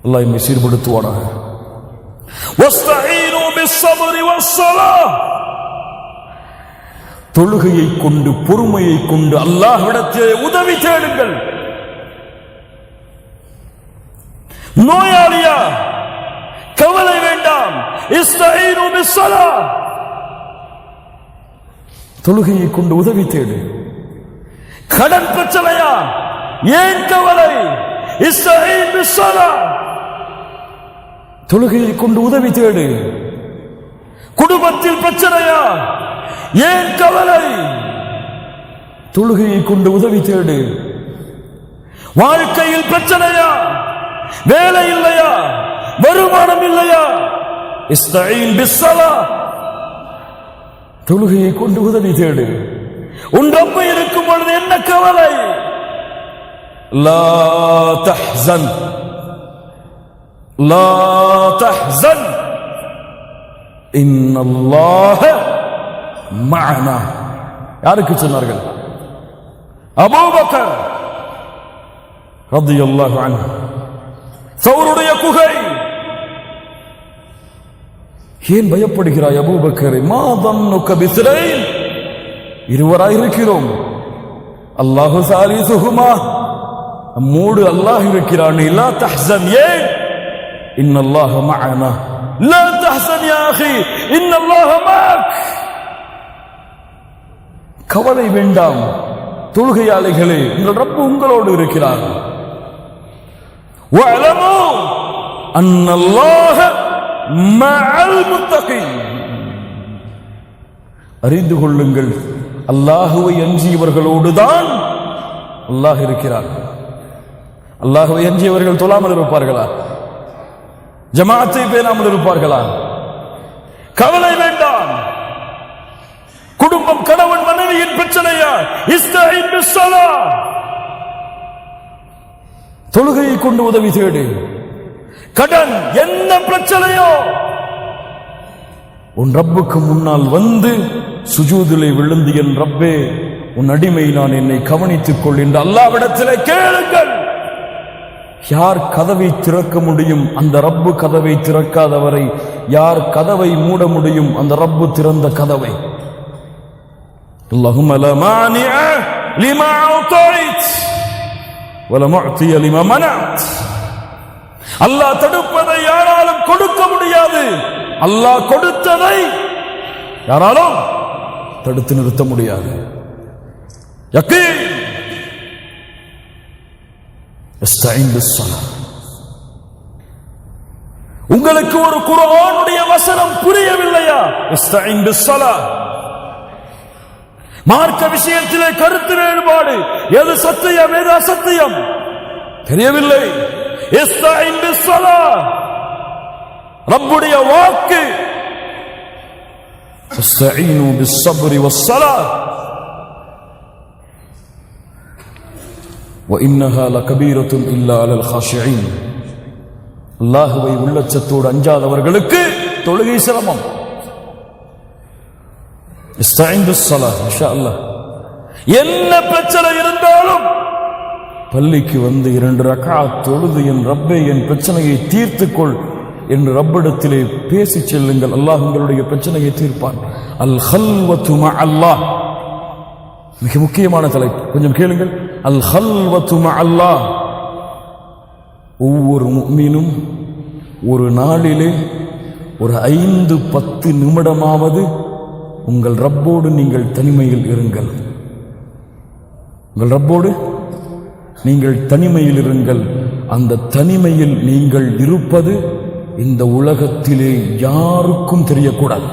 அல்லாஹ் என்னை சீர்படுத்துவானாக. வஸ்தஈனு பிஸ்ஸப்ரி வஸ்ஸலாஹ், தொழுகையை கொண்டு பொறுமையை கொண்டு அல்லாஹ்விடத்திலே உதவி தேடுங்கள். நோயாளியா, கவலை வேண்டாம். இஸ்தஈனு பிஸ்ஸலாஹ், தொழுகையை கொண்டு உதவி தேடு. கடன் பிரச்சனையா, ஏன் கவலை? இஸ்தஈன் பிஸ்ஸலாஹ், தொழுகையை கொண்டு உதவி தேடு. குடும்பத்தில் பிரச்சனையா, ஏன் கவலை? தொழுகையை கொண்டு உதவி தேடு. வாழ்க்கையில் பிரச்சனையா, வேலை இல்லையா, வருமானம் இல்லையா, இஸ்தஈன் பிஸ்ஸலாஹ், தொழுகையை கொண்டு உதவி தேடு. உன் ரப்பை இருக்கும் பொழுது என்ன கவலை? லா தஹ்சன், லா தஹ்சன், இன்னல்லாஹ மஅனா. யாருக்கு சொன்னார்கள்? அபூபக்கர் ரலியல்லாஹு அன்ஹு. சௌருடைய குகை. ஏன் பயப்படுகிறாய் அபூபக்கரே? மா தன்னுக பிஸ்ரைன், இருவராய் இருக்கிறோம். அல்லாஹு சாலிசுஹுமா, நம்மோடு அல்லாஹ் இருக்கிறான். லா தஹ்சன், ஏன்? இன்னல்லாஹ மஅனா. லா தஹ்சன் யா அகி, இன்னல்லாஹ மஅக். கவலை வேண்டாம் தொழுகையாளிகளே, உங்கள் ரப்பு உங்களோடு இருக்கிறார். வஅலமு அன்னல்லாஹ மஅல் முத்தகீன், அறிந்து கொள்ளுங்கள் அல்லாஹுவை அஞ்சியவர்களோடுதான் அல்லாஹ் இருக்கிறார். அல்லாஹுவை அஞ்சியவர்கள் தொழாமல் இருப்பார்களா? ஜமாஅத்தை பேணாமல் இருப்பார்களா? கவலை வேண்டாம். குடும்பம், கணவன் மனைவியின் பிரச்சனையா, இஸ்தஈன் பிஸ்ஸலாஹ், தொழுகையை கொண்டு உதவி தேடு. கடன், என்ன பிரச்சனையோ உன் ரப்புக்கு முன்னால் வந்து சுஜூதிலே விழுந்து, என் ரப்பே உன் அடிமை நான், என்னை கவனித்துக் கொள் என்று அல்லாஹ்விடத்திலே கேளுங்கள். யார் கதவை திறக்க முடியும்? அந்த ரப்பு கதவை திறக்காதவரை யார் கதவை மூட முடியும்? அந்த ரப்பு திறந்த கதவை. அல்லாஹும்ம லா மானிஅ லிமா அஅதைத் வலா முஅதிய லிமா மனஅத். அல்லாஹ் தடுப்பதை யாராலும் கொடுக்க முடியாது. அல்லாஹ் கொடுத்ததை யாராலும் தடுத்து நிறுத்த முடியாது. யகீன். இஸ்தஈன் பிஸ்ஸலாஹ். உங்களுக்கு ஒரு குர்ஆனுடைய வசனம் புரியவில்லையா? இஸ்தஈன் பிஸ்ஸலாஹ். மார்க்க விஷயத்திலே கருத்து வேறுபாடு, எது சத்தியம் எது அசத்தியம் தெரியவில்லை. இஸ்தஈன் பிஸ்ஸலாஹ், ரப்புடைய வாக்கு. இஸ்தஈனு பிஸ்ஸப்ரி வஸ்ஸலாஹ் وإنها لكبيرة إلا على الخاشعين. அல்லாஹ்வை உள்ளச்சத்தோடு அஞ்சாதவர்களுக்கு தொழுகை சிரமம். இஸ்தஈன் பிஸ்ஸலாஹ். இன்ஷா அல்லாஹ் என்ன பிரச்சனை இருந்தாலும் பள்ளிக்கு வந்து 2 ரக்அத் தொழுது, என் ரப்பே என் பிரச்சனையை தீர்த்துக்கொள் என்று ரப்பிடத்திலே பேசி செல்லுங்கள். அல்லாஹ் உங்களுடைய பிரச்சனையை தீர்ப்பான். அல் ஹல்வத்து மஅல்லாஹ், மிக முக்கியமான தலைப்பு, கொஞ்சம் கேளுங்கள். அல் ஹல்வத்து மஅல்லாஹ். ஒவ்வொரு முஃமினும் ஒரு நாளிலே ஒரு 5-10 நிமிடமாவது உங்கள் ரப்போடு நீங்கள் தனிமையில் இருங்கள். உங்கள் ரப்போடு நீங்கள் தனிமையில் இருங்கள். அந்த தனிமையில் நீங்கள் இருப்பது இந்த உலகத்திலே யாருக்கும் தெரியக்கூடாது.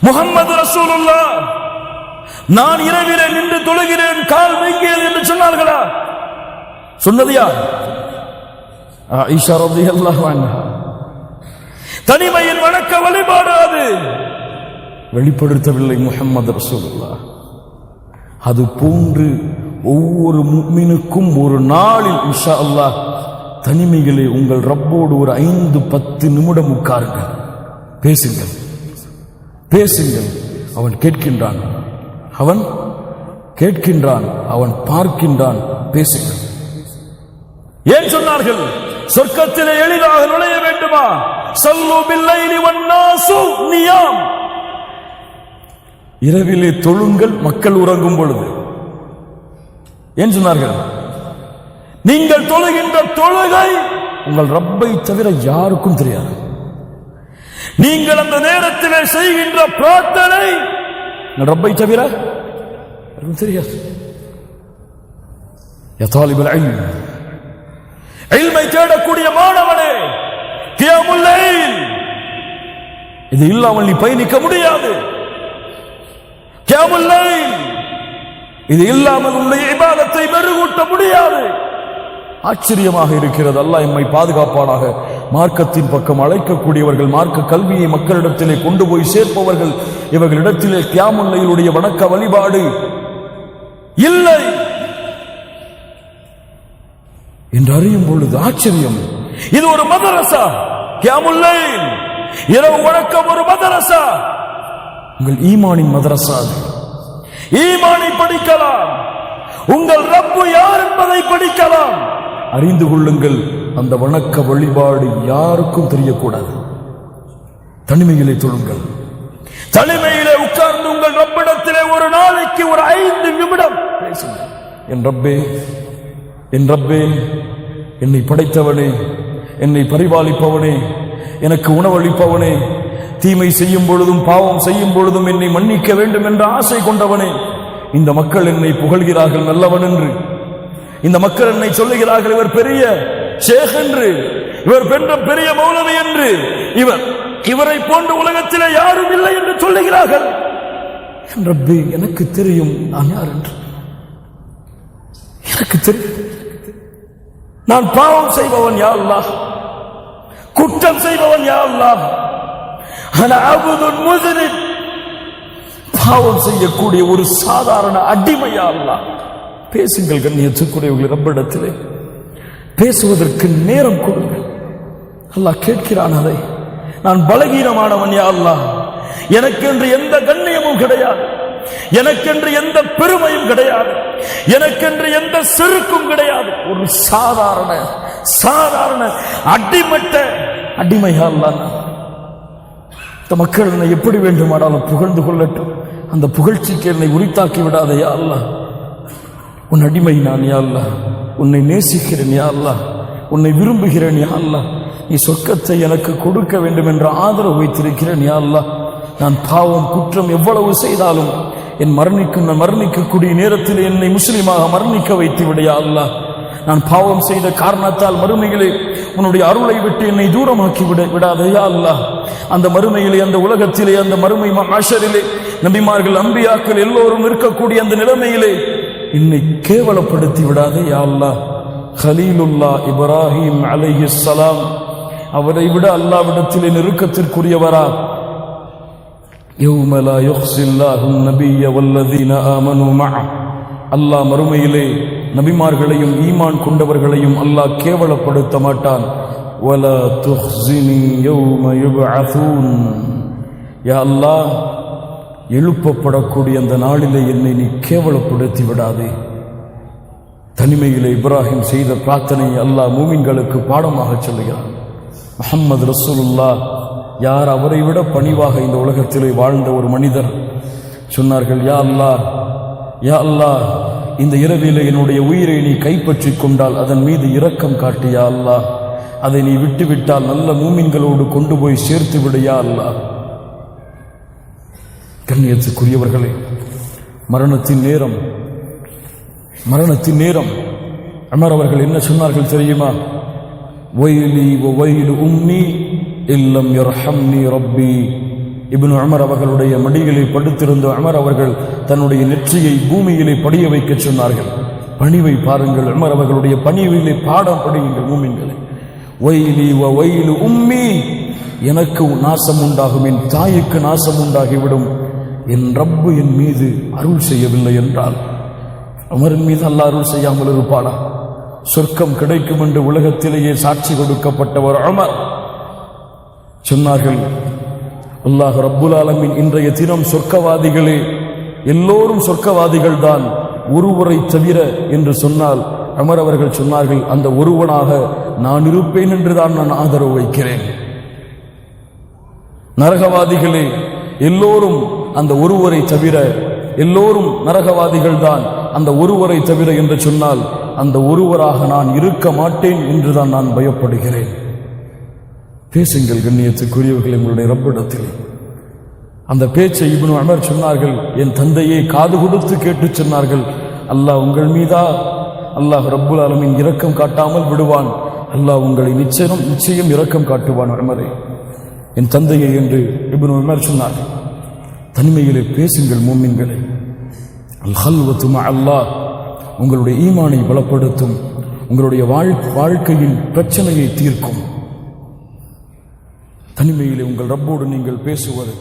முஹம்மது ரசூலுல்லாஹ் நான் இரவிலே நின்று தொழுகிறேன், கால் வைக்கிறேன் என்று சொன்னார்களா? சொன்னது யார்? ஆயிஷா ரலியல்லாஹு அன்ஹா. தனிமையின் வணக்க வழிபாடு அது வெளிப்படுத்தவில்லை முஹம்மது ரசூலுல்லாஹ். அது போன்று ஒவ்வொரு முஃமினுக்கும் ஒரு நாளில் இன்ஷா அல்லாஹ் தனிமைகளே உங்கள் ரப்போடு ஒரு 5-10 நிமிடம் உட்காருங்கள், பேசுங்கள், பேசுங்கள். அவன் கேட்கின்றான், அவன் கேட்கின்றான், அவன் பார்க்கின்றான். பேசுங்கள். ஏன் சொன்னார்கள்? சொர்க்கத்திலே எளிதாக நுழைய வேண்டுமா? ஸல்லு பில்லைலி வன்னாசு நியாம், இரவிலே தொழுங்கள் மக்கள் உறங்கும் பொழுது. ஏன் சொன்னார்கள்? நீங்கள் தொழுகின்ற தொழுகை உங்கள் ரப்பை தவிர யாருக்கும் தெரியாது. நீங்கள் அந்த நேரத்திலே செய்கின்ற பிரார்த்தனை ரப்பை தவிர யாருக்கும் தெரியாது. யா தாலிபுல் இல்ம், இல்மை தேடக்கூடிய மாணவனே, கியாமுல் லைல் இது இல்லாமல் நீ பயணிக்க முடியாது. கியாமுல் லைல் இது இல்லாமல் உன்னுடைய இபாதத்தை மெருகூட்ட முடியாது. ஆச்சரியமாக இருக்கிறது. அல்லாஹ் எம்மை பாதுகாப்பானாக. மார்க்கத்தின் பக்கம் அழைக்கக்கூடியவர்கள், மார்க்க கல்வியை மக்களிடத்திலே கொண்டு போய் சேர்ப்பவர்கள், இவர்களிடத்திலே கியாமுல் லைலுடைய வணக்க வழிபாடு இல்லை என்று அறியும் பொழுது ஆச்சரியம். இது ஒரு மதரசா. கியாமுல் லைல் இரவு வணக்கம் ஒரு மதரசா. உங்கள் ஈமானின் மதரசா. ஈமானை படிக்கலாம், உங்கள் ரப்பு யார் என்பதை படிக்கலாம். அறிந்து கொள்ளுங்கள், அந்த வணக்க வழிபாடு யாருக்கும் தெரியக்கூடாது. தனிமையிலே தொழுங்கள். தனிமையிலே உட்கார்ந்து உங்கள் ரப்பிடத்திலே ஒரு நாளைக்கு ஒரு 5 நிமிடம் பேசுங்கள். என் ரப்பே, என் ரப்பே, என்னை படைத்தவனே, என்னை பரிபாலிப்பவனே, எனக்கு உணவளிப்பவனே, தீமை செய்யும் பொழுதும் பாவம் செய்யும் பொழுதும் என்னை மன்னிக்க வேண்டும் என்ற ஆசை கொண்டவனே, இந்த மக்கள் என்னை புகழ்கிறார்கள் நல்லவன் என்று, இந்த மக்கள் என்னை சொல்லுகிறார்கள் இவர் பெரிய ஷேக் என்று, இவர் பெரிய மௌலவி என்று, இவரை போன்ற உலகத்திலே யாரும் இல்லை என்று சொல்லுகிறார்கள். என் ரப்பே, எனக்கு தெரியும் நான் யார் என்று. எனக்கு தெரியும் நான் பாவம் செய்பவன் யா அல்லாஹ், குற்றம் செய்பவன் யா அல்லாஹ். அன அபுதுன் முஸ்லிம், பாவம் செய்யக்கூடிய ஒரு சாதாரண அடிமையா அல்லாஹ். பேசுங்கள் கண்ணியத்துக்குரியவர்கள், ரப்பிடத்திலே பேசுவதற்கு நேரம் கொடுங்கள். அல்லாஹ் கேட்கிறான் அதை. நான் பலகீனமானவன் யா அல்லாஹ், எனக்கென்று எந்த கண்ணியமும் கிடையாது, எனக்கென்று எந்த பெருமையும் கிடையாது, எனக்கென்று எந்த செருக்கும் கிடையாது. ஒரு சாதாரண அடிமையா அல்லாஹ். இந்த மக்கள் என்னை எப்படி வேண்டுமானாலும் புகழ்ந்து கொள்ளட்டும், அந்த புகழ்ச்சிக்கு என்னை உரித்தாக்கி விடாதே யா அல்லாஹ். உன் அடிமை நான் யா அல்லாஹ், உன்னை நேசிக்கிறேன் யா அல்லாஹ், உன்னை விரும்புகிறேன் யா அல்லாஹ். நீ சொர்க்கத்தை எனக்கு கொடுக்க வேண்டும் என்ற ஆதரவு வைத்திருக்கிறேன் யா அல்லாஹ். நான் பாவம் குற்றம் எவ்வளவு செய்தாலும் என் மரணிக்கக்கூடிய நேரத்தில் என்னை முஸ்லிமாக மரணிக்க வைத்து விட யா அல்லாஹ். நான் பாவம் செய்த காரணத்தால் மறுமையிலே உன்னுடைய அருளை விட்டு என்னை தூரமாக்கி விடாதே யா அல்லாஹ். அந்த மறுமையிலே, அந்த உலகத்திலே, அந்த மறுமை மஹ்ஷரிலே நபிமார்கள் அம்பியாக்கள் எல்லோரும் இருக்கக்கூடிய அந்த நிலைமையிலே என்னை கேவலப்படுத்தி விடாதே யா அல்லாஹ். கலீலுல்லாஹ் இப்ராஹிம் அலைஹிஸ்ஸலாம், அவரை விட அல்லாஹ்விடத்திலே நெருக்கத்திற்குரியவரா? யௌம லா யுஹ்ஸில்லாஹு நபிய்ய வல்லதீன ஆமனூ மஅஹ், அல்லாஹ் மறுமையிலே நபிமார்களையும் ஈமான் கொண்டவர்களையும் அல்லாஹ் கேவலப்படுத்த மாட்டான். வலா துஹ்ஸினி யௌம யுப்அஸூன், யா அல்லாஹ் எழுப்பப்படக்கூடிய அந்த நாளிலே என்னை நீ கேவலப்படுத்தி விடாதே. தனிமையிலே இப்ராஹிம் செய்த பிரார்த்தனை அல்லாஹ் மூமின்களுக்கு பாடமாக சொல்லுகிறான். முஹம்மது ரசூலுல்லாஹ் யார் அவரை விட பணிவாக இந்த உலகத்திலே வாழ்ந்த ஒரு மனிதர் சொன்னார்கள், யா அல்லாஹ், யா அல்லாஹ், இந்த இரவிலே என்னுடைய உயிரை நீ கைப்பற்றிக் கொண்டால் அதன் மீது இரக்கம் காட்டு யா அல்லாஹ், அதை நீ விட்டுவிட்டால் நல்ல மூமின்களோடு கொண்டு போய் சேர்த்து விடு யா அல்லாஹ். கண்ணியத்துக்குரியவர்களே, மரணத்தின் நேரம் உமர் அவர்கள் என்ன சொன்னார்கள் தெரியுமா? வைலி வைலு உம்மி இல்லம் யர்ஹம்னி ரப்பி. இப்னு உமர் அவர்களுடைய மடியிலே படுத்திருந்த உமர் அவர்கள் தன்னுடைய நெற்றியை பூமியிலே படிய வைக்க சொன்னார்கள். பணிவை பாருங்கள், உமர் அவர்களுடைய பணிவிலே பாடம் படியுங்கள் மூமின்களே. வைலி வைலு உம்மி, எனக்கு நாசம் உண்டாகும், என் தாய்க்கு நாசம் உண்டாகிவிடும், என் ரப்பு என் மீது அருள் செய்யவில்லை என்றால் உமரின் மீது அல்லாஹ் அருள் செய்யாமல் இருப்பானா? சொர்க்கம் கிடைக்கும் என்று உலகத்திலேயே சாட்சி கொடுக்கப்பட்டவர் உமர் சொன்னார்கள், அல்லாஹ் ரப்புல் ஆலமீன் இன்றைய தினம் சொர்க்கவாதிகளே, எல்லோரும் சொர்க்கவாதிகள் தான், ஒருவரை தவிர என்று சொன்னால் உமர் அவர்கள் சொன்னார்கள், அந்த ஒருவனாக நான் இருப்பேன் என்றுதான் நான் ஆதரவு வைக்கிறேன். நரகவாதிகளே, எல்லோரும் அந்த ஒருவரை தவிர, எல்லோரும் நரகவாதிகள் தான் அந்த ஒருவரை தவிர என்று சொன்னால் அந்த ஒருவராக நான் இருக்க மாட்டேன் என்றுதான் நான் பயப்படுகிறேன். பேசுங்கள் கண்ணியத்துக்குரியவர்கள் உங்களுடைய ரப்பிடத்தில். அந்த பேச்சை இப்னு உமர் சொன்னார்கள். என் தந்தையை காது கொடுத்து கேட்டு சொன்னார்கள், அல்லாஹ் உங்கள் மீதா, அல்லாஹ் ரப்புல் ஆலமீன் இரக்கம் காட்டாமல் விடுவான், அல்லாஹ் உங்களை நிச்சயம் இரக்கம் காட்டுவான் உமரே, என் தந்தையை என்று இப்னு உமர் சொன்னார்கள். தனிமையிலே பேசுங்கள் மூமின்களே. அல் ஹல்வத்து மஅ அல்லாஹ் உங்களுடைய ஈமானை பலப்படுத்தும், உங்களுடைய வாழ்க்கையின் பிரச்சனையை தீர்க்கும். தனிமையிலே உங்கள் ரப்போடு நீங்கள் பேசுவது